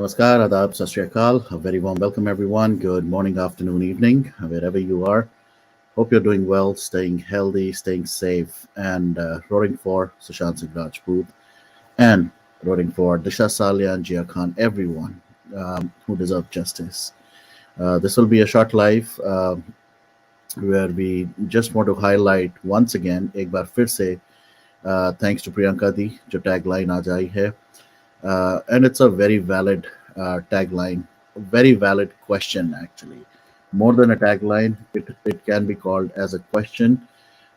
Namaskar, Adab, Sat Shri Akal. A very warm welcome, everyone. Good morning, afternoon, evening, wherever you are. Hope you're doing well, staying healthy, staying safe, and rooting for Sushant Singh Rajput and rooting for Disha Salian, Jia Khan, everyone who deserve justice. This will be a short live where we just want to highlight once again, एक बार फिर से thanks to Priyanka दी जो tagline आज आई है. And it's a very valid tagline, very valid question actually. More than a tagline, it can be called as a question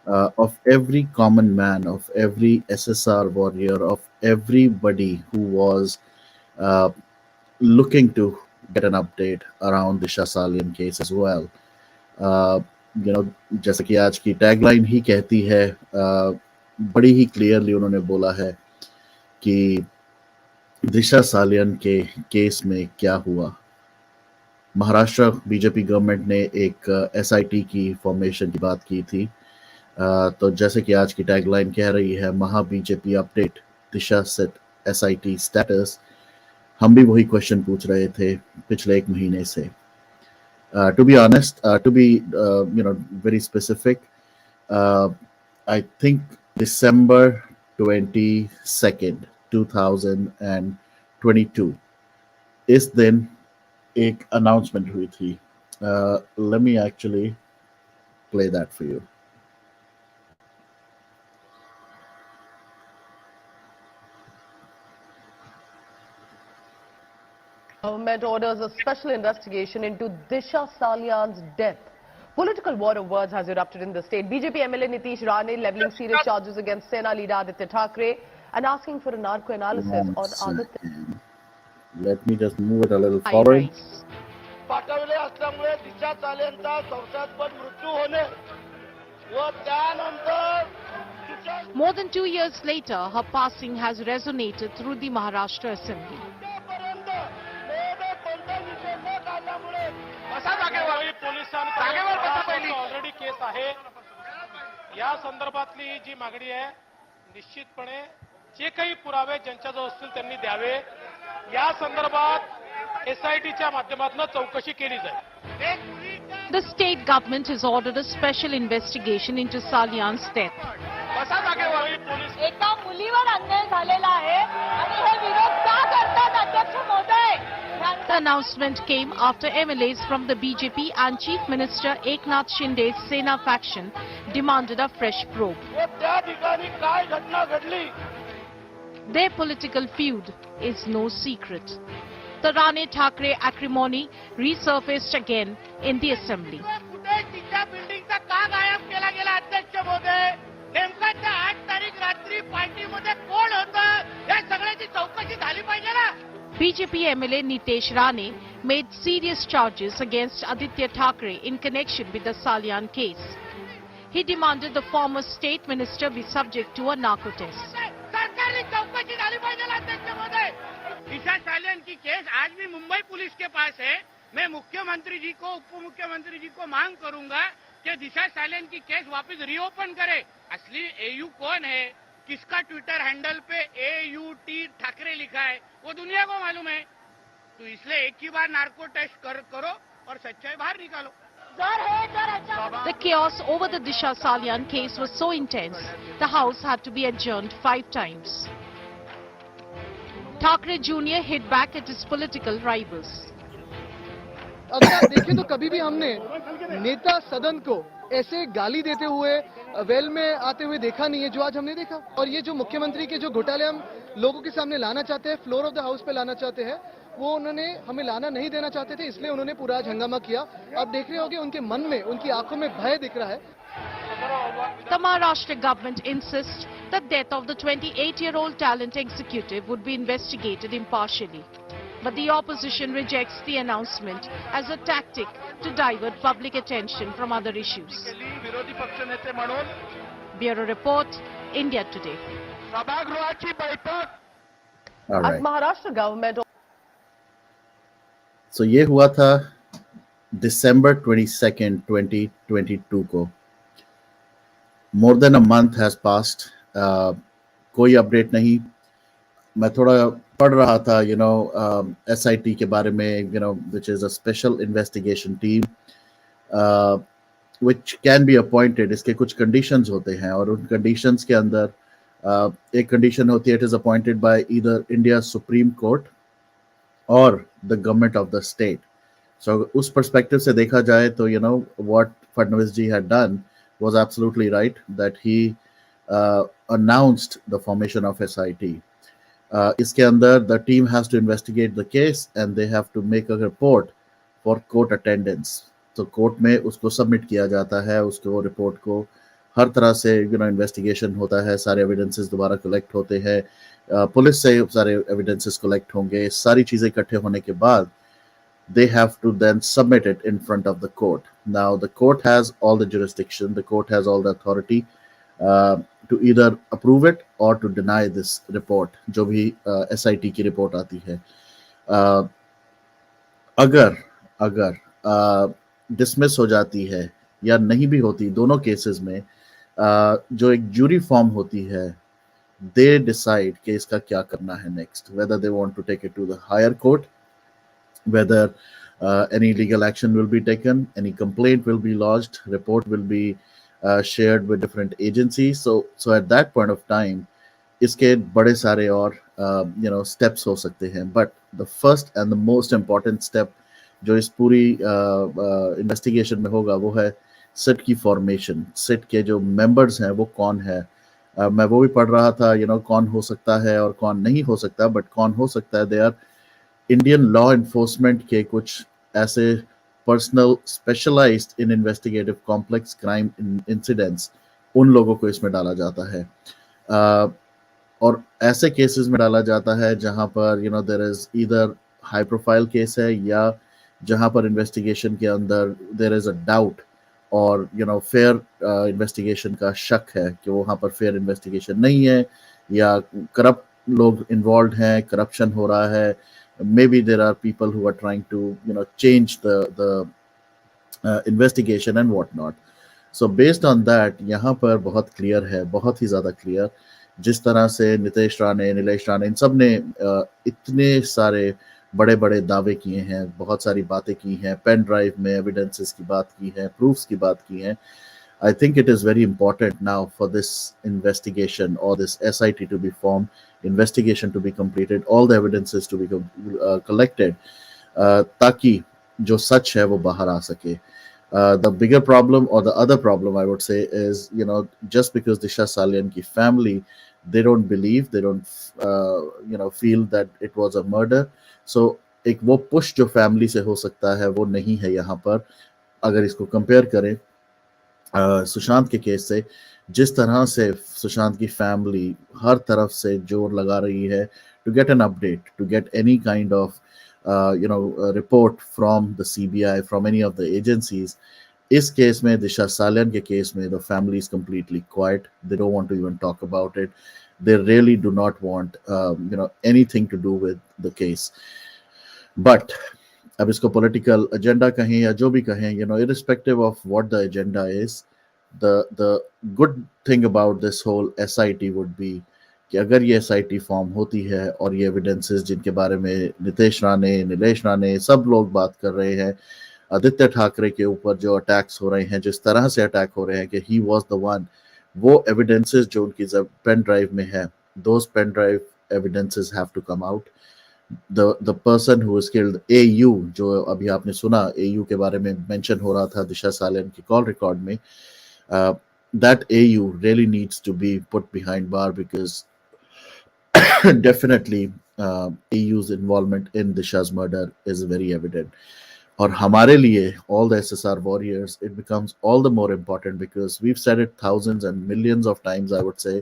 of every common man, of every SSR warrior, of everybody who was uh, looking to get an update around the Shah Salian case as well. Uh, जैसे कि आज की tagline ही कहती है, बड़ी ही clearly उन्होंने बोला है कि दिशा सालियन के केस में क्या हुआ. महाराष्ट्र बीजेपी गवर्नमेंट ने एक एसआईटी की फॉर्मेशन की बात की थी. तो जैसे कि आज की टैगलाइन कह रही है, महा बीजेपी अपडेट, दिशा सेट एसआईटी स्टेटस. हम भी वही क्वेश्चन पूछ रहे थे पिछले एक महीने से. To be honest, to be very specific, I think December 22nd, 2022 इस दिन एक announcement हुई थी. Let me actually play that for you. Government orders a special investigation into Disha Salian's death. Political war of words has erupted in the state. BJP MLA Nitish Rane leveling serious charges against Sena leader Aditya Thackeray and asking for a narco analysis on Aditya. Let me just move it a little forward. पाठवले असल्यामुळे दिशा सालेंचा संशयास्पद मृत्यू होणे व त्यानंतर More than 2 years later, her passing has resonated through the Maharashtra Assembly. पर्यंत मेरे कोणत्या विषय न काढल्यामुळे कसा जागेवर पोलिसांकडे ऑलरेडी केस आहे. या संदर्भातली जी मागणी आहे निश्चितपणे जे काही पुरावे ज्यांच्याजवळ असतील त्यांनी द्यावे. या संदर्भात एसआयटीच्या माध्यमातून चौकशी केली जाईल. The state government has ordered a special investigation into Salian's death. कसा जागेवर पोलीस एका मुलीवर अन्याय झालेला आहे आणि हे विरोध का करतात अध्यक्ष महोदय. The announcement came after MLAs from the BJP and Chief Minister Eknath Shinde's Sena faction demanded a fresh probe. व त्या ठिकाणी काय घटना घडली. Their political feud is no secret. The Rane-Thackeray acrimony resurfaced again in the assembly. कुठे तिच्या बिल्डिंगचा का गायब केला गेला अध्यक्ष महोदय. नेमका त्या 8 तारीख रात्री पार्टीमध्ये कोण होतं या सगळ्याची चौकशी झाली पाहिजे ना. BJP MLA Nitish Rane made serious charges against Aditya Thackeray in connection with the Salian case. He demanded the former state minister be subject to a narco test. सरकारने चौकशी झाली पाहिजे ना अध्यक्ष महोदय. दिशा सालियन की केस आज भी मुंबई पुलिस के पास है. मैं मुख्यमंत्री जी को उप मुख्यमंत्री जी को मांग करूंगा कि दिशा सालियन की केस वापस रीओपन करे. असली एयू कौन है, किसका ट्विटर हैंडल पे AUT ठाकरे लिखा है वो दुनिया को मालूम है. तो इसलिए एक ही बार नार्को टेस्ट करो और सच्चाई बाहर निकालो. The chaos over the Disha Salian case was so intense, the House had to be adjourned 5 times. Thackeray Jr. hit back at his political rivals. अगर आप देखें तो कभी भी हमने नेता सदन को ऐसे गाली देते हुए वेल में आते हुए देखा नहीं है जो आज हमने देखा. और ये जो मुख्यमंत्री के जो घोटाले हम लोगों के सामने लाना चाहते हैं, फ्लोर ऑफ द हाउस पे लाना चाहते हैं, वो उन्होंने हमें लाना नहीं देना चाहते थे, इसलिए उन्होंने पूरा आज हंगामा किया. आप देख रहे होंगे उनके मन में, उनकी आंखों में भय दिख रहा है. The Maharashtra government insists the death of the 28-year-old talent executive would be investigated impartially. But the opposition rejects the announcement as a tactic to divert public attention from other issues. विरोधी पक्षनेते म्हणून Bureau Report, India Today. सभागृहाची बैठक. All As right. Maharashtra government So ये हुआ था December 22nd, 2022 को. More than a month has passed. कोई update नहीं. मैं थोड़ा पढ़ रहा था SIT के बारे में, which is a special investigation team uh, which can be appointed. इसके कुछ conditions होते हैं और उन conditions के अंदर एक condition होती है, it is appointed by either India Supreme Court or the government of the state. So उस perspective से देखा जाए तो what Fadnavis ji had done was absolutely right, that he announced the formation of SIT. इसके अंदर the team has to investigate the case and they have to make a report for court attendance. तो court में उसको submit किया जाता है, उसको report को हर तरह से इन्वेस्टिगेशन होता है, सारे एविडेंसेस दोबारा कलेक्ट होते हैं, पुलिस से सारे एविडेंसेस कलेक्ट होंगे, सारी चीज़ें इकट्ठे होने के बाद they have to then submit it in front of the court. Now, the court has all the jurisdiction, the court has all the authority to either approve it or to deny this report, जो भी SIT की report आती है. अगर अगर dismiss हो जाती है या नहीं भी होती, दोनों केसेस में जो एक जूरी फॉर्म होती है, they decide कि इसका क्या करना है next, whether they want to take it to the higher court, whether any legal action will be taken, any complaint will be lodged, report will be shared with different agencies. So at that point of time, इसके बड़े सारे और steps हो सकते हैं. But the first and the most important step जो इस पूरी इन्वेस्टिगेशन में होगा वो है सिट की फॉर्मेशन. सिट के जो मेंबर्स हैं वो कौन है. मैं वो भी पढ़ रहा था कौन हो सकता है और कौन नहीं हो सकता. बट कौन हो सकता है, they are Indian law enforcement के कुछ ऐसे personal specialised in investigative complex crime incidents, उन लोगों को इसमें डाला जाता है. और ऐसे केसेस में डाला जाता है जहां पर there is either high profile case है या जहां पर इन्वेस्टिगेशन के अंदर देयर इज अ डाउट और फेयर इन्वेस्टिगेशन का शक है कि वहां पर फेयर इन्वेस्टिगेशन नहीं है या करप्ट लोग इन्वॉल्व हैं, करप्शन हो रहा है. Maybe there are people who are trying to change the investigation and whatnot. So based on that, यहाँ पर बहुत क्लियर है, बहुत ही ज़्यादा क्लियर, जिस तरह से नीतीश राणे, नीलेश राणे, इन सब ने इतने सारे बड़े बड़े दावे किए हैं, बहुत सारी बातें की हैं, पेन ड्राइव में एविडेंसेस की बात की है, प्रूफ्स की बात की है. I think it is very important now for this investigation or this SIT to be formed, investigation to be completed, all the evidences to be collected, ताकि जो सच है वो बाहर आ सके. The bigger problem or the other problem I would say is just because Disha Salian ki family, they don't believe, they don't feel that it was a murder. So एक वो push जो family से हो सकता है वो नहीं है यहाँ पर. अगर इसको compare करें सुशांत के केस से, जिस तरह से सुशांत की फैमिली हर तरफ से जोर लगा रही है to get an update, to get any kind of report from the CBI, from any of the agencies. इस केस में, दिशा सालियन के केस में, the family is completely quiet. They don't want to even talk about it. They really do not want anything to do with the case. But अब इसको political agenda कहें या जो भी कहें, irrespective of what the agenda is, the good thing about this whole SIT would be कि अगर ये SIT फॉर्म होती है और ये एविडेंसेस जिनके बारे में नीतीश राणे, नीलेश राणे सब लोग बात कर रहे हैं, आदित्य ठाकरे के ऊपर जो अटैक्स हो रहे हैं, जिस तरह से अटैक हो रहे हैं कि ही वाज द वन, वो एविडेंसेस जो उनकी पेन ड्राइव में है, those pen drive evidences have to come out. The person who was killed, AU, जो अभी आपने सुना, AU के बारे में मेंशन हो रहा था दिशा सालियन की कॉल रिकॉर्ड में, that AU really needs to be put behind bar because definitely AU's involvement in Disha's murder is very evident. और हमारे लिए, all the SSR warriors, it becomes all the more important because we've said it thousands and millions of times, I would say,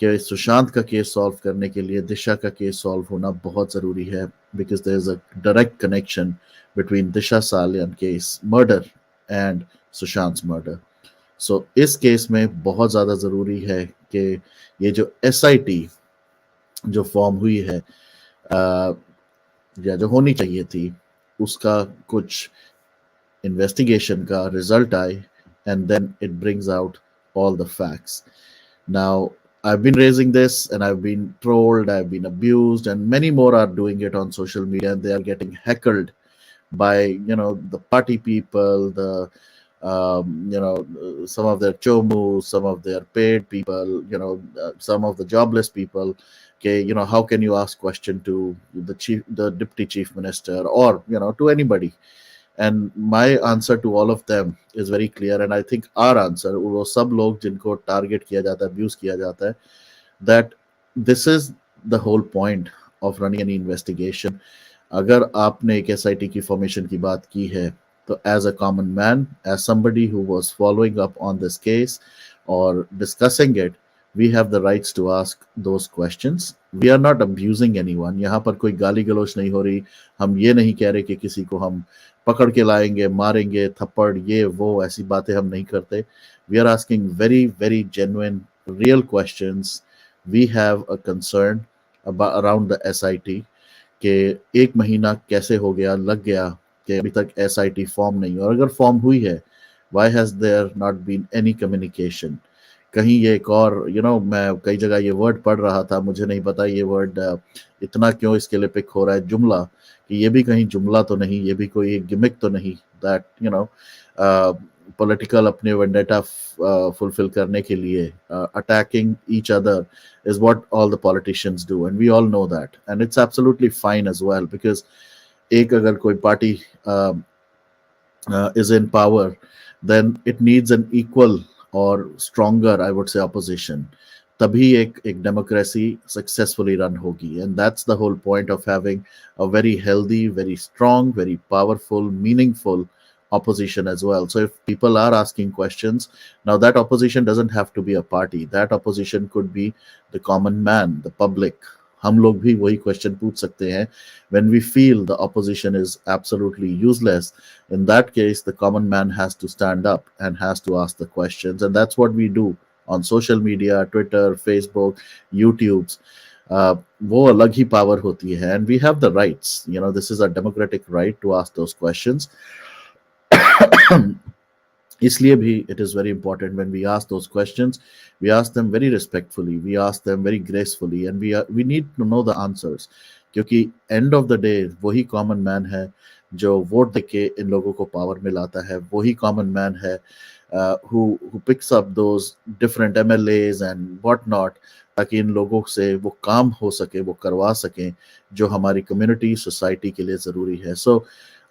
कि सुशांत का case solve करने के लिए दिशा का case solve होना बहुत ज़रूरी है, because there is a direct connection between Disha Salian case murder and Sushant murder. So इस केस में बहुत ज़्यादा ज़रूरी है कि ये जो SIT जो फॉर्म हुई है या जो होनी चाहिए थी, उसका कुछ इन्वेस्टिगेशन का रिजल्ट आए and then it brings out all the facts. Now, I've been raising this and I've been trolled, I've been abused, and many more are doing it on social media, and they are getting heckled by the party people, the some of their chomus, some of their paid people, some of the jobless people. Okay, how can you ask question to the deputy chief minister, or to anybody? And my answer to all of them is very clear, and I think our answer, वो सब लोग जिनको target किया जाता है, abuse किया जाता है, that this is the whole point of running any investigation. अगर आपने एक एसआईटी की फॉर्मेशन की बात की है, तो as a common man, as somebody who was following up on this case or discussing it, we have the rights to ask those questions. We are not abusing anyone. यहाँ पर कोई गाली गलौज नहीं हो रही. हम ये नहीं कह रहे कि किसी को हम पकड़ के लाएंगे, मारेंगे, थप्पड़, ये वो ऐसी बातें हम नहीं करते. We are asking very very genuine, real questions. We have a concern about around the SIT कि एक महीना कैसे हो गया, लग गया कि अभी तक SIT फॉर्म नहीं, और अगर फॉर्म हुई है, why has there not been any communication? कहीं ये एक और मैं कई जगह ये वर्ड पढ़ रहा था, मुझे नहीं पता ये वर्ड इतना क्यों इसके लिए पिक हो रहा है, जुमला, कि ये भी कहीं जुमला तो नहीं, ये भी कोई एक गिमिक तो नहीं, दैट पॉलिटिकल अपने वेंडेटा फुलफिल करने के लिए attacking each other is what all the politicians do, and we all know that, and it's absolutely fine as well, because एक अगर कोई party is in power, then it needs an equal or stronger, I would say, opposition. तभी एक democracy successfully run होगी, and that's the whole point of having a very healthy, very strong, very powerful, meaningful opposition as well. So if people are asking questions, now that opposition doesn't have to be a party. That opposition could be the common man, the public. हम लोग भी वही question पूछ सकते हैं. When we feel the opposition is absolutely useless, in that case the common man has to stand up and has to ask the questions, and that's what we do on social media, Twitter, Facebook, YouTube's. वो अलग ही power होती है, and we have the rights. This is a democratic right to ask those questions. इसलिए भी it is very important when we ask those questions, we ask them very respectfully, we ask them very gracefully, and we need to know the answers, क्योंकि end of the day वही common man है जो vote देके इन लोगों को power में लाता है, वही common man है who picks up those different MLAs and what not, ताकि इन लोगों से वो काम हो सके, वो करवा सकें जो हमारी कम्युनिटी, सोसाइटी के लिए ज़रूरी है. So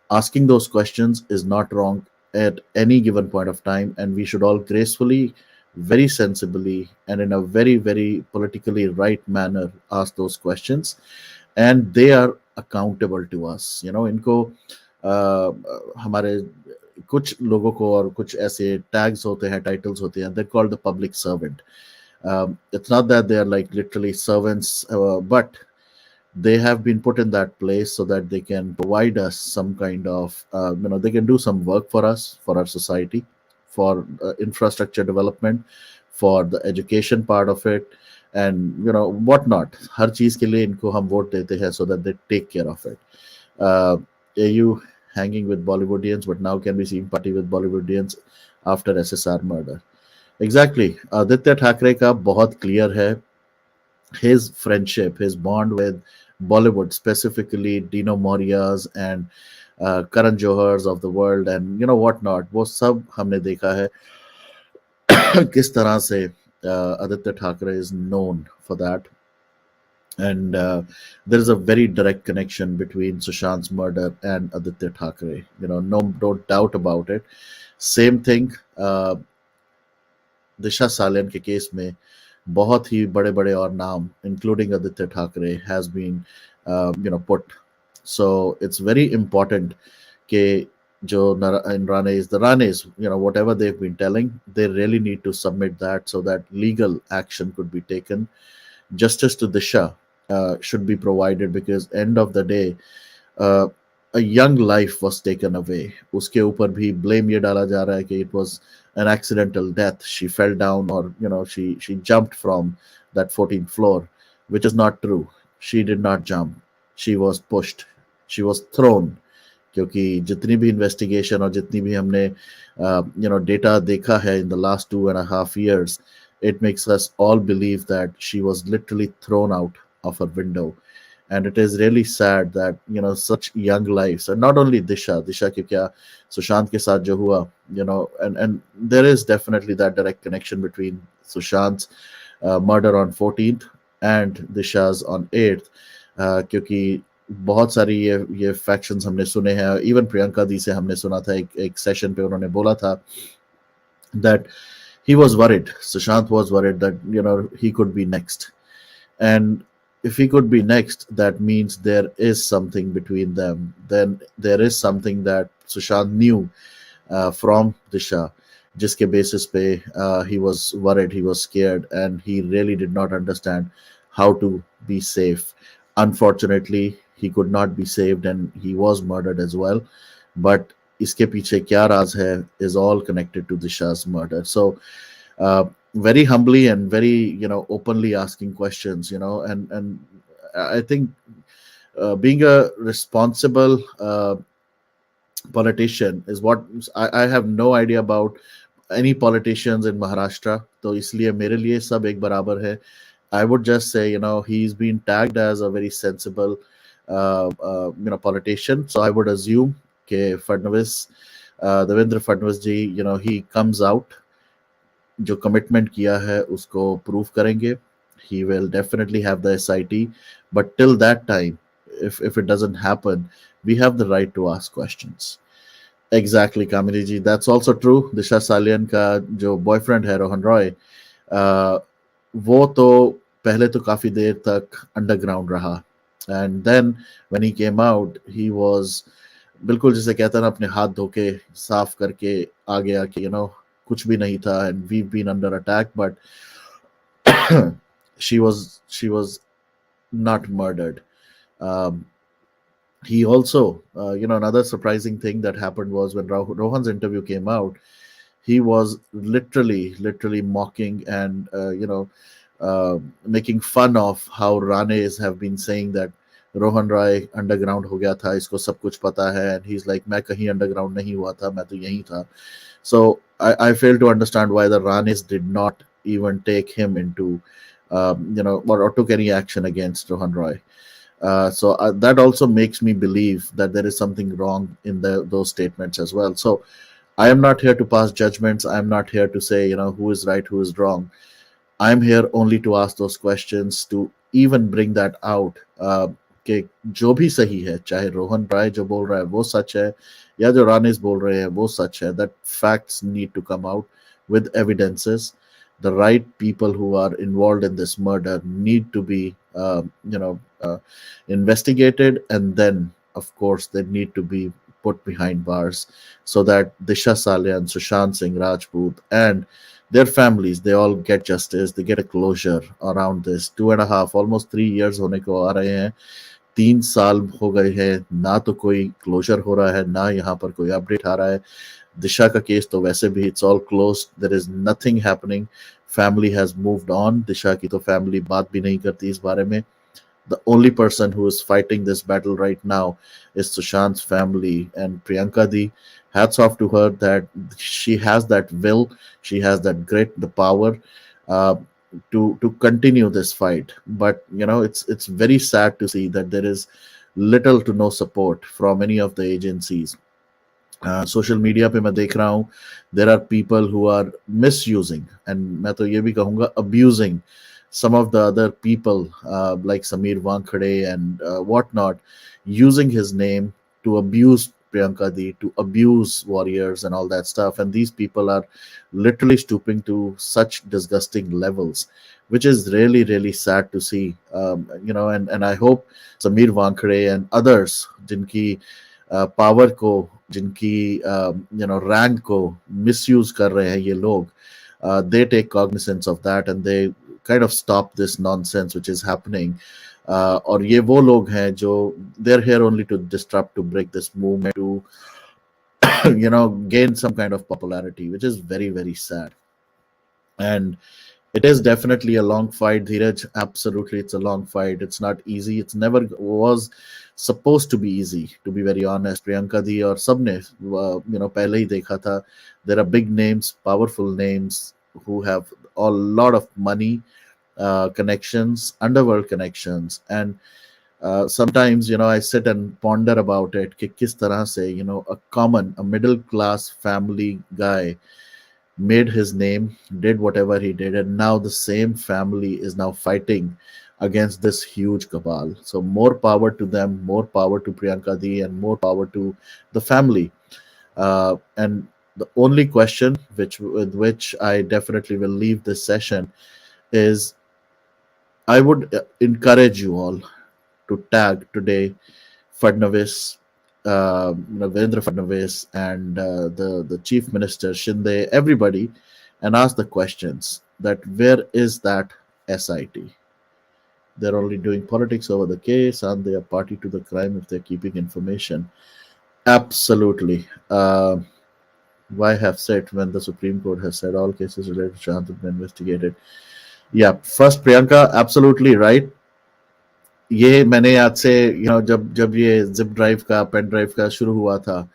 asking those questions is not wrong at any given point of time, and we should all gracefully, very sensibly, and in a very very politically right manner ask those questions, and they are accountable to us. इनको हमारे कुछ लोगों को और कुछ ऐसे tags होते हैं, टाइटल्स होते हैं, they're called the public servant. It's not that they are like literally servants, but they have been put in that place so that they can provide us some kind of they can do some work for us, for our society, for infrastructure development, for the education part of it, and what not. हर चीज के लिए इनको हम vote देते हैं so that they take care of it. You hanging with Bollywoodians, but now can be seen party with Bollywoodians after SSR murder. Exactly. Aditya Thackeray का बहुत clear है his friendship, his bond with Bollywood, specifically Dino Moria's and Karan Johar's of the world, and what not. वो सब हमने देखा है किस तरह से Aditya Thackeray is known for that, and there is a very direct connection between Sushant's murder and Aditya Thackeray. No doubt about it. Same thing. दिशा सालियन के case में बहुत ही बड़े बड़े और नाम, including Aditya Thackeray, has been put. So it's very important कि जो the Ranes, whatever they've been telling, they really need to submit that so that legal action could be taken. Justice to Disha should be provided, because end of the day a young life was taken away. उसके ऊपर भी blame ये डाला जा रहा है कि it was an accidental death. She fell down, or she jumped from that 14th floor, which is not true. She did not jump. She was pushed. She was thrown. क्योंकि जितनी भी investigation और जितनी भी हमने डेटा देखा है in the last 2.5 years, it makes us all believe that she was literally thrown out of her window. And it is really sad that such young lives, and not only Disha ke kya Sushant ke saath jo hua, and there is definitely that direct connection between Sushant's murder on 14th and Disha's on 8th, क्योंकि बहुत सारी ये factions हमने सुने हैं. Even Priyanka दी से हमने सुना था, एक सेशन पे उन्होंने बोला था that he was worried, Sushant was worried that he could be next. And if he could be next, that means there is something between them. Then there is something that Sushant knew from Disha, जिसके basis पे he was worried, he was scared, and he really did not understand how to be safe. Unfortunately, he could not be saved and he was murdered as well. But इसके पीछे क्या राज है is all connected to Disha's murder. So very humbly and very openly asking questions, and I think being a responsible politician is what I have no idea about any politicians in Maharashtra. तो इसलिए मेरे लिए सब एक बराबर है. I would just say, he's been tagged as a very sensible, politician. So I would assume that Fadnavis, Devendra Fadnavis ji, he comes out, जो commitment किया है उसको प्रूव करेंगे. He will definitely have the SIT, but till that time, if it doesn't happen, we have the right to ask questions. Exactly, Kamini ji, that's also true. Disha Salian का जो boyfriend है रोहन रॉय, वो तो पहले तो काफी देर तक अंडरग्राउंड रहा, and then when he came out he was बिल्कुल जिसे कहते हैं ना, अपने हाथ धो के साफ करके आ गया कि कुछ भी नहीं था, and we been under attack, but she was not murdered. Um, he also, another surprising thing that happened was when Rohan's interview came out, he was literally mocking and making fun of how Ranes have been saying that Rohan Roy underground हो गया था, इसको सब कुछ पता है, and he is like मैं कहीं अंडरग्राउंड नहीं हुआ था, मैं तो यहीं था. So I fail to understand why the Ranis did not even take him into, or took any action against Rohan Roy. So that also makes me believe that there is something wrong in those statements as well. So I am not here to pass judgments. I am not here to say, who is right, who is wrong. I'm here only to ask those questions, to even bring that out. कि जो भी सही है, चाहे रोहन राय जो बोल रहा है वो सच है, या जो रानिस बोल रहे हैं वो सच है, that facts need to come out with evidences. The right people who are involved in this murder need to be investigated, and then of course they need to be put behind bars, so that Disha Salian, Sushant Singh Rajput and their families, they all get justice, they get a closure around this. 2.5, almost 3 years होने को आ रहे हैं, 3 साल हो गए हैं, ना तो कोई क्लोजर हो रहा है, ना यहाँ पर कोई अपडेट आ रहा है. दिशा का केस तो वैसे भी it's all closed, there is nothing happening, family has moved on. Disha की तो फैमिली बात भी नहीं करती इस बारे में. The only person who is fighting this battle right now is Sushant's family, and Priyanka Di, hats off to her that she has that will, she has that grit, the power uh, to continue this fight. But it's very sad to see that there is little to no support from any of the agencies. Social media पे मैं देख रहा हूँ, there are people who are misusing, and मैं तो ये भी कहूँगा abusing some of the other people, like Sameer Wankhede and whatnot, using his name to abuse Priyanka Di, to abuse warriors and all that stuff. And these people are literally stooping to such disgusting levels, which is really sad to see. And I hope Sameer Wankhede and others, जिनकी power को, जिनकी rank को misuse कर रहे हैं ये लोग, they take cognizance of that and they kind of stop this nonsense which is happening. और ये वो लोग हैं जो they're here only to disrupt, to break this movement, to gain some kind of popularity, which is very sad. And it is definitely a long fight, Dheeraj. Absolutely, it's a long fight. It's not easy. It's never was supposed to be easy, to be very honest. Priyanka Di और सबने पहले ही देखा था. There are big names, powerful names, who have a lot of money, connections, underworld connections, and sometimes, I sit and ponder about it कि किस तरह से, a middle class family guy made his name, did whatever he did, and now the same family is now fighting against this huge cabal. So more power to them, more power to Priyanka Di, and more power to the family. And the only question with which I definitely will leave this session is, I would encourage you all to tag today Fadnavis, Narendra Fadnavis, and the Chief Minister Shinde, everybody, and ask the questions that where is that SIT? They're only doing politics over the case, and they are party to the crime if they're keeping information. Absolutely. Why have said when the Supreme Court has said all cases related to Shant have been investigated? Yeah, first Priyanka, absolutely right. ये मैंने आज से जब जब ये zip drive का pen drive का शुरू हुआ था,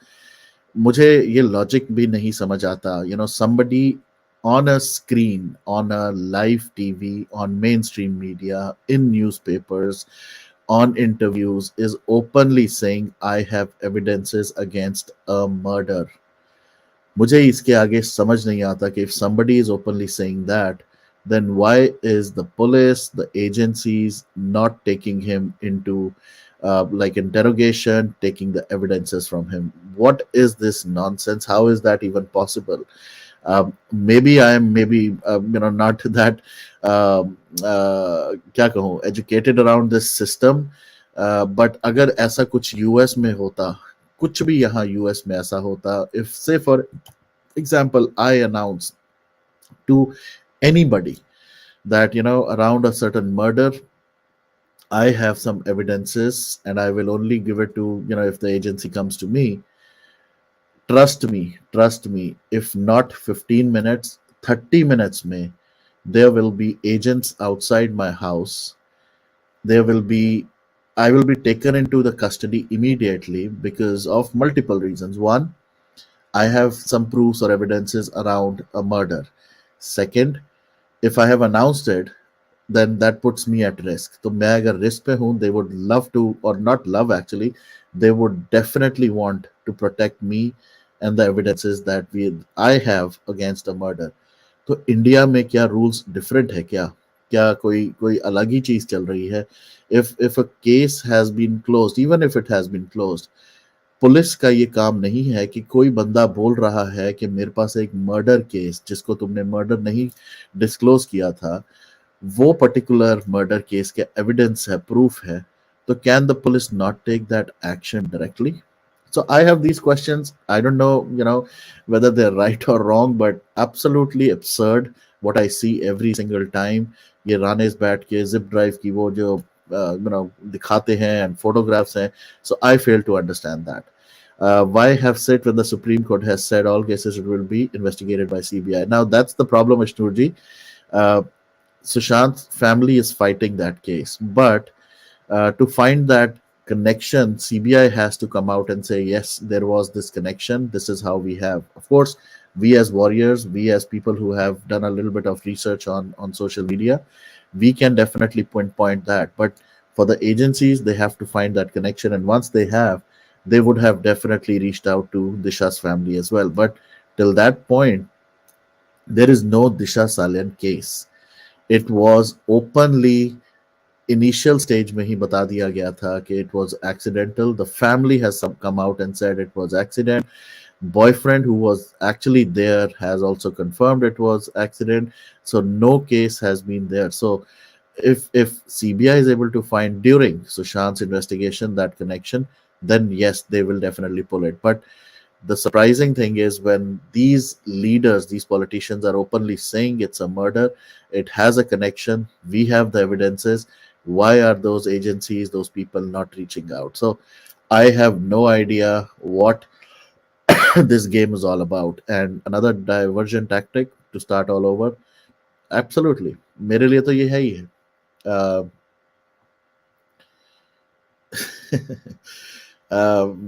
मुझे ये लॉजिक भी नहीं समझ आता. Somebody on a screen, on a live TV, on mainstream media, in newspapers, on interviews, is openly saying I have evidences against a murder. मुझे इसके आगे समझ नहीं आता कि if somebody is openly saying that, then why is the police, the agencies not taking him into like interrogation, taking the evidences from him? What is this nonsense? How is that even possible? Maybe I am not that क्या कहूँ educated around this system, but अगर ऐसा कुछ US में होता, कुछ भी यहाँ यूएस में ऐसा होता, if say for example I announce to anybody that around a certain murder I have some evidences and I will only give it to if the agency comes to me, trust me, if not 15 minutes, 30 minutes may, there will be agents outside my house. There will be I will be taken into the custody immediately because of multiple reasons. One, I have some proofs or evidences around a murder. Second, if I have announced it, then that puts me at risk. So मैं अगर risk पे हूँ, they would love to, or not love actually, they would definitely want to protect me and the evidences that I have against a murder. तो India में क्या rules different है क्या? क्या कोई कोई अलग ही चीज चल रही है? If a case has been closed, even if it has been closed, police का ये काम नहीं है कि कोई बंदा बोल रहा है कि मेरे पास एक मर्डर केस जिसको तुमने मर्डर नहीं डिस्क्लोज किया था, वो पर्टिकुलर मर्डर केस के एविडेंस है, प्रूफ है, तो can the police not take that action directly? So I have these questions. I don't know, whether they're right or wrong, but absolutely absurd what I see every single time. ये रानेस बैठ के zip drive की वो जो दिखाते हैं and photographs हैं. So I fail to understand that. Why have said when the Supreme Court has said all cases will be investigated by CBI? Now that's the problem, Ishnurji. Sushant's family is fighting that case, but to find that connection, CBI has to come out and say, yes, there was this connection. This is how we have. Of course, we as warriors, we as people who have done a little bit of research on social media, we can definitely pinpoint that. But for the agencies, they have to find that connection. And once they have, they would have definitely reached out to Disha's family as well. But till that point, there is no Disha Salian case. It was openly initial stage में ही बता दिया गया था कि it was accidental. The family has come out and said it was accident. Boyfriend who was actually there has also confirmed it was accident. So no case has been there. So if CBI is able to find during Sushant's investigation that connection, then yes, they will definitely pull it. But the surprising thing is when these leaders, these politicians are openly saying it's a murder, it has a connection, we have the evidences, why are those agencies, those people not reaching out? So I have no idea what this game is all about. And another diversion tactic to start all over. Absolutely. मेरे लिए तो ये है ही है.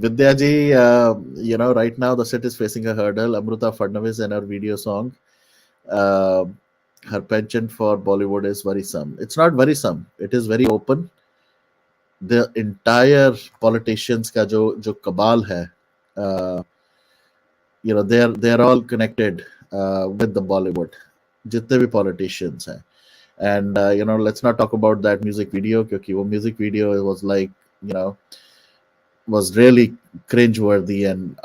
Vidya ji, right now the set is facing a hurdle. Amruta Fadnavis and her video song. Uh, her penchant for Bollywood is worrisome. It's not worrisome. It is very open. The entire politicians का जो cabal है, uh, they're all connected with the Bollywood. जितने भी politicians हैं. And let's not talk about that music video क्योंकि वो music video was like, you know, was really cringe-worthy, and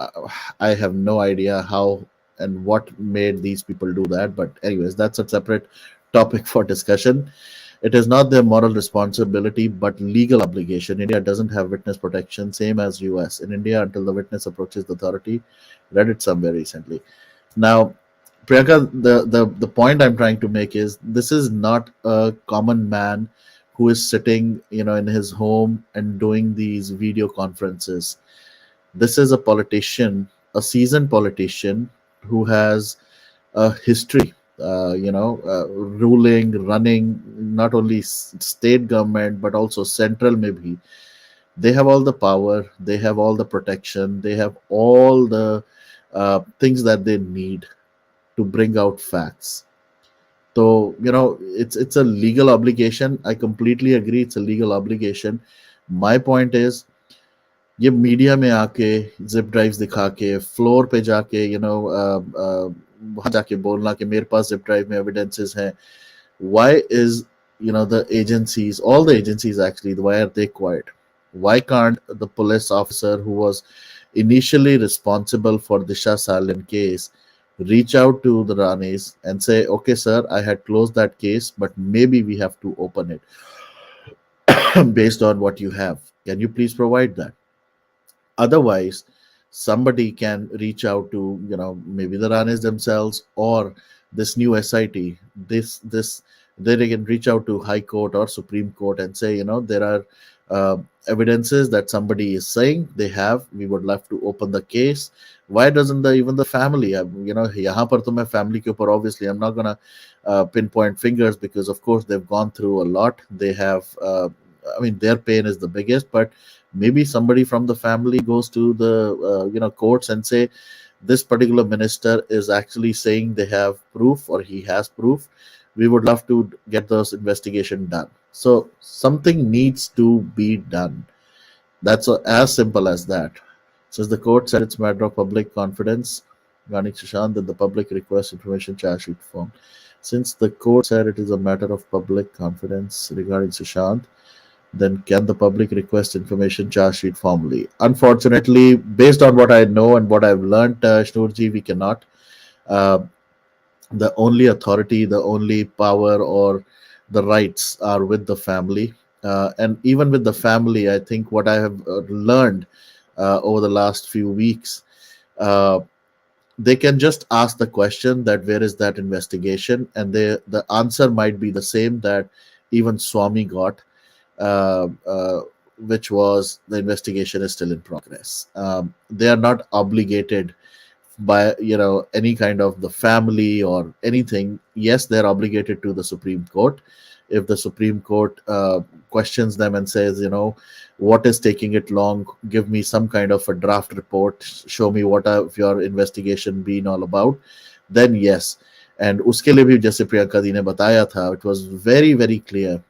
I have no idea how and what made these people do that. But anyways, that's a separate topic for discussion. It is not their moral responsibility, but legal obligation. India doesn't have witness protection, same as US. In India, until the witness approaches the authority, read it somewhere recently. Now, Priyanka, the point I'm trying to make is this is not a common man who is sitting, in his home and doing these video conferences. This is a politician, a seasoned politician who has a history, ruling, running not only state government but also central maybe. They have all the power, they have all the protection, they have all the things that they need to bring out facts. So, it's a legal obligation. I completely agree. It's a legal obligation. My point is, ये media में आके zip drives दिखा के floor पे जाके वहां जाके बोलना कि मेरे पास जिप ड्राइव में एविडेंसेस हैं. Why is the agencies, all the agencies actually, why are they quiet? Why can't the police officer who was initially responsible for Disha Salian case reach out to the Ranis and say, okay, sir, I had closed that case, but maybe we have to open it based on what you have. Can you please provide that? Otherwise, somebody can reach out to, maybe the Ranis themselves or this new SIT. They can reach out to High Court or Supreme Court and say, there are evidences that somebody is saying they have. We would love to open the case. Why doesn't even the family? यहाँ पर तो मैं family के ऊपर, obviously I'm not gonna pinpoint fingers because of course they've gone through a lot. They have, their pain is the biggest, but maybe somebody from the family goes to the courts and say this particular minister is actually saying they have proof or he has proof. We would love to get those investigation done. So something needs to be done. That's as simple as that. Since the court said it's a matter of public confidence, Ganik Sushant, that the public request information charge sheet form. Since the court said it is a matter of public confidence regarding Sushant, then can the public request information charge sheet formally? Unfortunately, based on what I know and what I've learned, Shnurji, we cannot. The only authority, the only power or the rights are with the family. And even with the family, I think what I have learned over the last few weeks, they can just ask the question that where is that investigation, and the answer might be the same that even Swami got, which was the investigation is still in progress. They are not obligated by any kind of the family or anything. Yes, they're obligated to the Supreme Court. If the Supreme Court questions them and says, what is taking it long, give me some kind of a draft report, show me what have your investigation been all about, then yes. And uske liye bhi jaise Priyanka Di ne bataya tha, it was very, very clear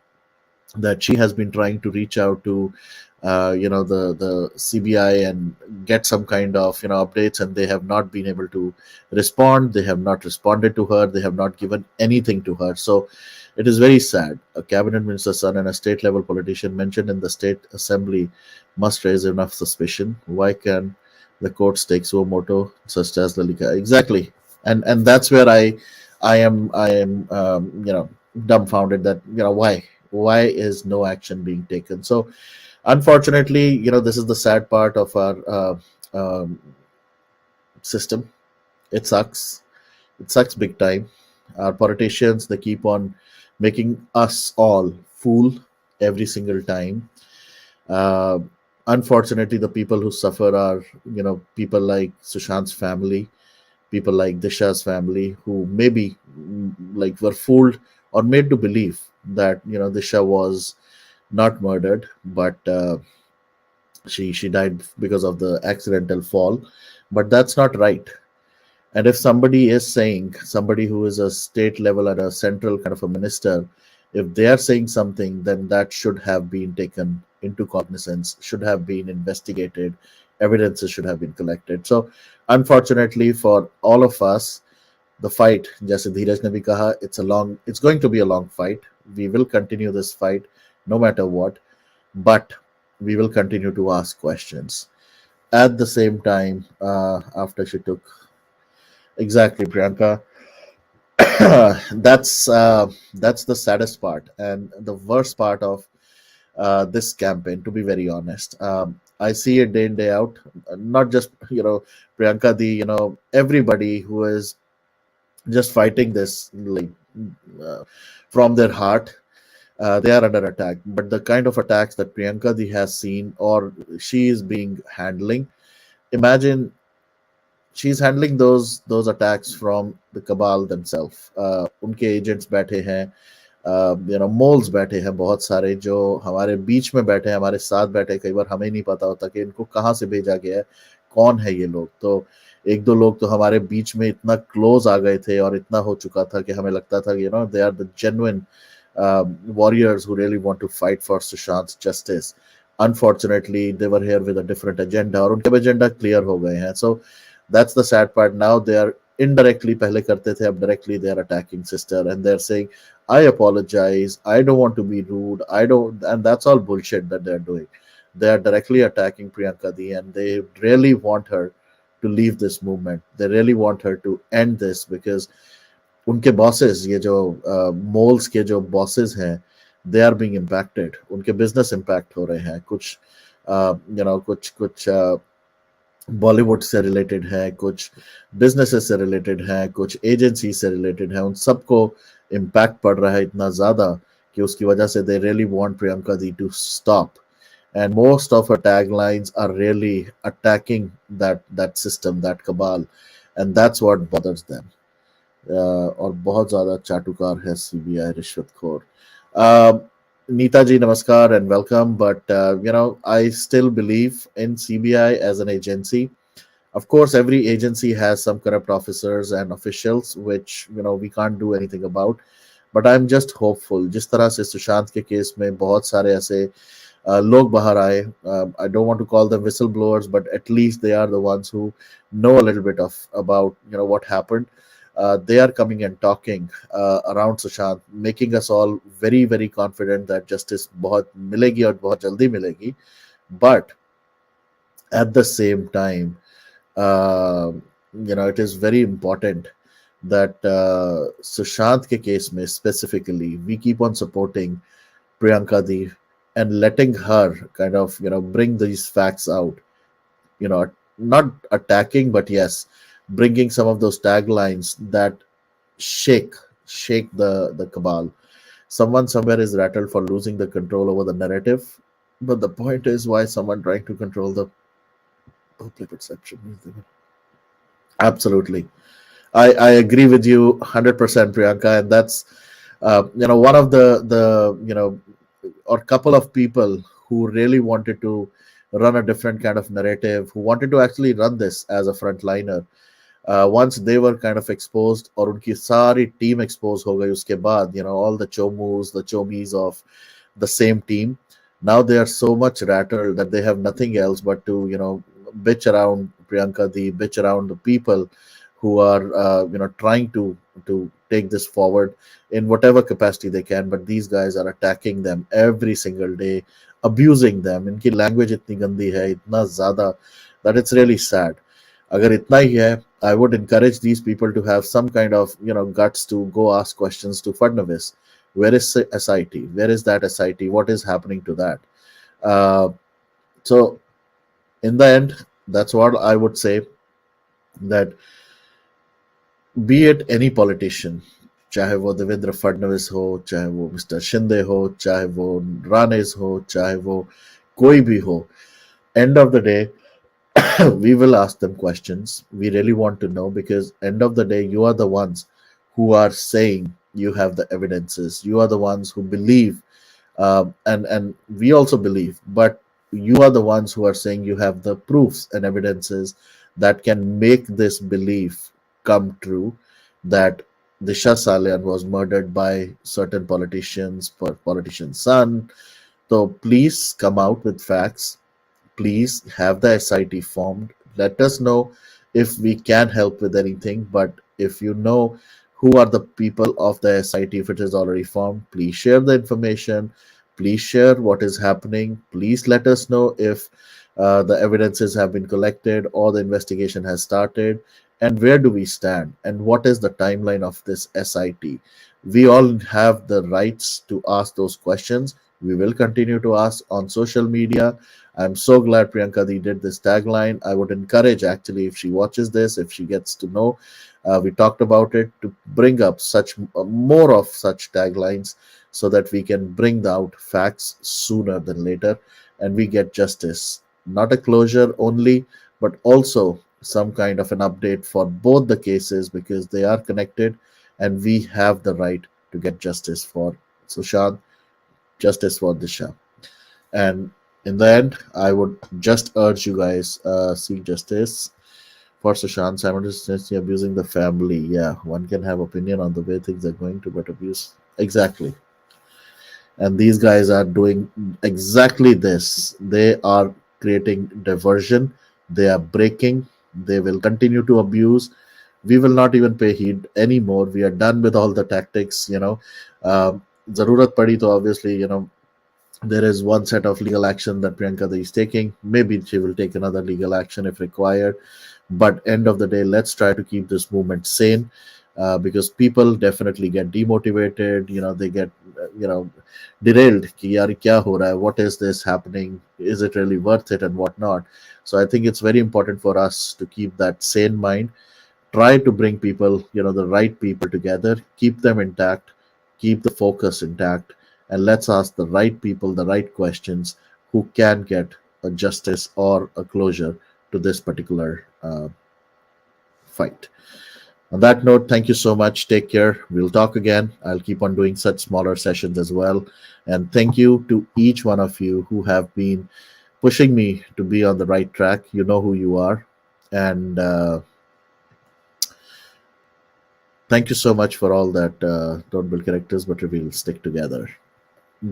that she has been trying to reach out to the CBI and get some kind of updates, and they have not been able to respond. They have not responded to her. They have not given anything to her. So it is very sad. A cabinet minister's son and a state level politician mentioned in the state assembly must raise enough suspicion. Why can the courts take suo moto such as Lalika? Exactly, and that's where I am dumbfounded that why is no action being taken? So unfortunately, this is the sad part of our system. It sucks. It sucks big time. Our politicians, they keep on making us all fool every single time. Unfortunately, the people who suffer are, people like Sushant's family, people like Disha's family, who maybe were fooled or made to believe that, Disha was not murdered, but she died because of the accidental fall. But that's not right. And if somebody is saying, somebody who is a state level and a central kind of a minister, if they are saying something, then that should have been taken into cognizance, should have been investigated, evidences should have been collected. So, unfortunately for all of us, the fight, जैसे धीरज ने भी कहा, it's going to be a long fight. We will continue this fight no matter what, but we will continue to ask questions. At the same time, after she took exactly Priyanka, that's the saddest part and the worst part of this campaign. To be very honest, I see it day in day out. Not just Priyanka, everybody who is just fighting this like uh, from their heart. They are under attack, but the kind of attacks that Priyanka Di has seen or she is being handling, imagine she's handling those attacks from the cabal themselves. उनके agents बैठे हैं, moles बैठे हैं बहुत सारे, जो हमारे बीच में बैठे हैं, हमारे साथ बैठे हैं। कई बार हमें नहीं पता होता कि इनको कहाँ से भेजा गया है, कौन है ये लोग। तो एक दो लोग तो हमारे बीच में इतना क्लोज आ गए थे और इतना हो चुका था कि हमें लगता था कि they are the genuine warriors who really want to fight for Sushant's justice. Unfortunately, they were here with a different agenda और उनके agenda clear हो गए हैं. So that's the sad part. Now they are indirectly, पहले करते थे, अब directly they are attacking sister and they're saying, I apologize, I don't want to be rude, I don't, and that's all bullshit that they're doing. They are directly attacking Priyanka Di and they really want her to leave this movement. They really want her to end this because उनके bosses, ये जो malls के जो bosses हैं, they are being impacted. उनके business impact हो रहे हैं. कुछ कुछ बॉलीवुड से रिलेटेड है, कुछ बिजनेसेस से रिलेटेड है, कुछ एजेंसी से रिलेटेड है, उन सबको इम्पैक्ट पड़ रहा है इतना ज़्यादा कि उसकी वजह से they really want Priyanka di to stop and most of her taglines are really attacking that system, that cabal, and that's what bothers them. और बहुत ज़्यादा चाटुकार है सीबीआई, रिश्वतखोर. Neetaji, namaskar and welcome. But I still believe in CBI as an agency. Of course, every agency has some corrupt officers and officials, which we can't do anything about. But I'm just hopeful. जिस तरह से सुशांत के case में बहुत सारे ऐसे लोग बाहर आए, I don't want to call them whistleblowers, but at least they are the ones who know a little bit of about what happened. They are coming and talking around Sushant, making us all very, very confident that justice बहुत मिलेगी और बहुत जल्दी मिलेगी. But at the same time, it is very important that Sushant ke case mein specifically, we keep on supporting Priyanka Di and letting her kind of, bring these facts out, not attacking, but yes, bringing some of those taglines that shake the cabal. Someone somewhere is rattled for losing the control over the narrative, but the point is, why someone trying to control the public perception? Absolutely, I agree with you 100%, Priyanka, and that's one of the or couple of people who really wanted to run a different kind of narrative, who wanted to actually run this as a frontliner. Once they were kind of exposed और उनकी सारी team exposed हो गई उसके बाद, all the chomus, the chomis of the same team, now they are so much rattled that they have nothing else but to bitch around Priyanka Di, bitch around the people who are trying to take this forward in whatever capacity they can. But these guys are attacking them every single day, abusing them. इनकी language इतनी गंदी है, इतना ज़्यादा, that it's really sad. अगर इतना ही है, I would encourage these people to have some kind of guts to go ask questions to Fadnavis. Where is SIT? Where is that SIT? What is happening to that? So in the end, that's what I would say, that be it any politician, चाहे वो देवेंद्र फडणवीस हो, चाहे वो mister Shinde हो, चाहे वो रानेस हो, चाहे वो कोई भी हो, end of the day, we will ask them questions. We really want to know, because end of the day, you are the ones who are saying you have the evidences. You are the ones who believe, and we also believe. But you are the ones who are saying you have the proofs and evidences that can make this belief come true that Disha Salian was murdered by certain politicians, politician's son. So please come out with facts. Please have the SIT formed. Let us know if we can help with anything. But if you know who are the people of the SIT, if it is already formed, please share the information. Please share what is happening. Please let us know if the evidences have been collected or the investigation has started, and where do we stand and what is the timeline of this SIT. We all have the rights to ask those questions. We will continue to ask on social media. I'm so glad Priyanka Di did this tagline. I would encourage, actually, if she watches this, if she gets to know, we talked about it, to bring up such more of such taglines so that we can bring out facts sooner than later and we get justice. Not a closure only, but also some kind of an update for both the cases because they are connected and we have the right to get justice for Sushant, justice for Disha. And in the end, I would just urge you guys seek justice for Sushant simultaneously abusing the family. Yeah, one can have opinion on the way things are going to, but abuse exactly. And these guys are doing exactly this. They are creating diversion. They are breaking. They will continue to abuse. We will not even pay heed anymore. We are done with all the tactics. Zarurat padi to obviously, there is one set of legal action that Priyanka is taking. Maybe she will take another legal action if required. But end of the day, let's try to keep this movement sane because people definitely get demotivated. They get, derailed. Ki, yaar, kya ho raha hai? What is this happening? Is it really worth it and whatnot? So I think it's very important for us to keep that sane mind, try to bring people, the right people together, keep them intact, keep the focus intact, and let's ask the right people the right questions who can get a justice or a closure to this particular fight. On that note, thank you so much. Take care. We'll talk again. I'll keep on doing such smaller sessions as well. And thank you to each one of you who have been pushing me to be on the right track. You know who you are. And thank you so much for all that. Don't build characters, but reveal, stick together.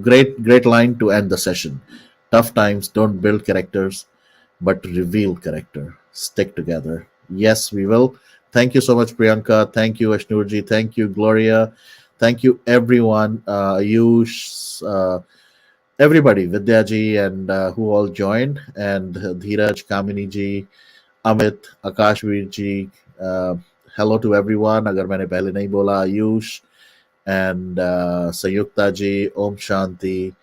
Great line to end the session. Tough times, don't build characters, but reveal character. Stick together. Yes, we will. Thank you so much, Priyanka. Thank you, Ashnurji. Thank you, Gloria. Thank you, everyone. Ayush, everybody, Vidyaji, and who all joined, and Dheeraj, Kamini ji, Amit, Akashveer ji. Hello to everyone. अगर मैंने पहले नहीं बोला, Ayush and Sayukta ji, Om Shanti,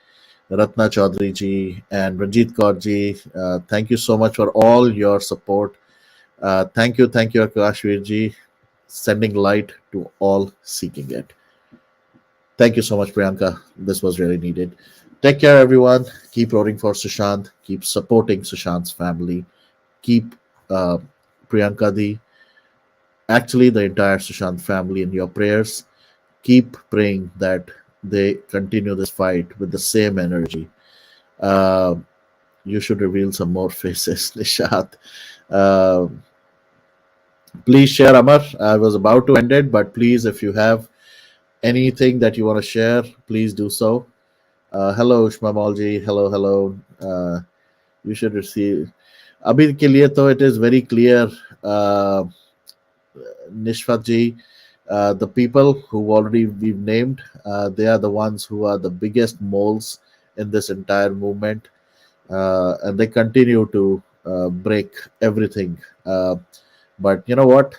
Ratna Chaudhary ji, and Ranjit Kaur ji. Thank you so much for all your support. Thank you, Akashveer ji, sending light to all seeking it. Thank you so much, Priyanka. This was really needed. Take care, everyone. Keep rooting for Sushant. Keep supporting Sushant's family. Keep Priyanka Di, actually the entire Sushant family in your prayers. Keep praying that they continue this fight with the same energy. You should reveal some more faces, Nishat. Please share, Amar. I was about to end it, but please, if you have anything that you want to share, please do so. Hello, Ushma Malji. Hello. You should receive. Abhi ke liye to it is very clear, Nishfat ji. The people who already we've named, they are the ones who are the biggest moles in this entire movement, and they continue to break everything. But you know what?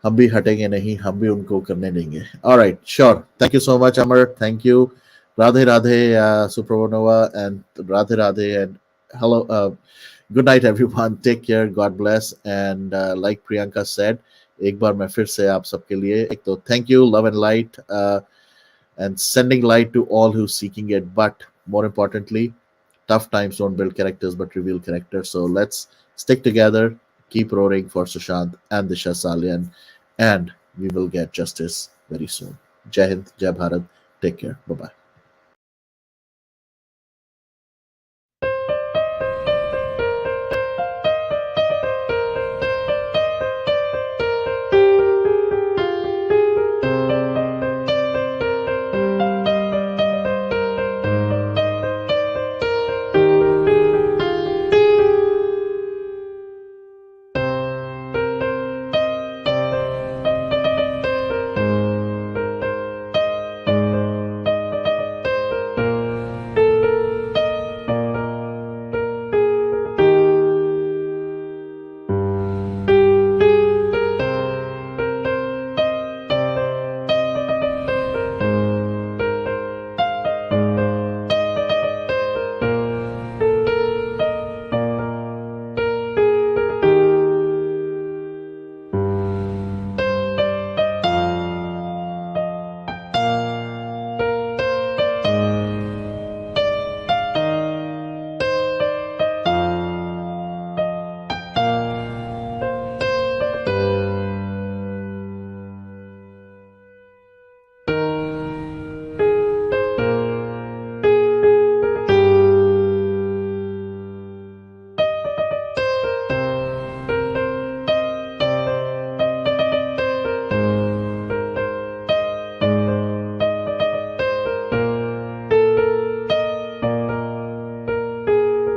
हम भी हटेंगे नहीं, हम भी उनको करने देंगे. All right, sure. Thank you so much, Amar. Thank you. Radhe Radhe, Supernova, and Radhe Radhe, and hello. Good night, everyone. Take care. God bless. And like Priyanka said, एक बार मैं फिर से आप सबके लिए एक तो thank you, love and light, and sending light to all who's seeking it. But more importantly, tough times don't build characters but reveal characters. So let's stick together, keep roaring for Sushant and Disha Salian, and we will get justice very soon. Jai Hind, Jai Bharat. Take care. Bye bye.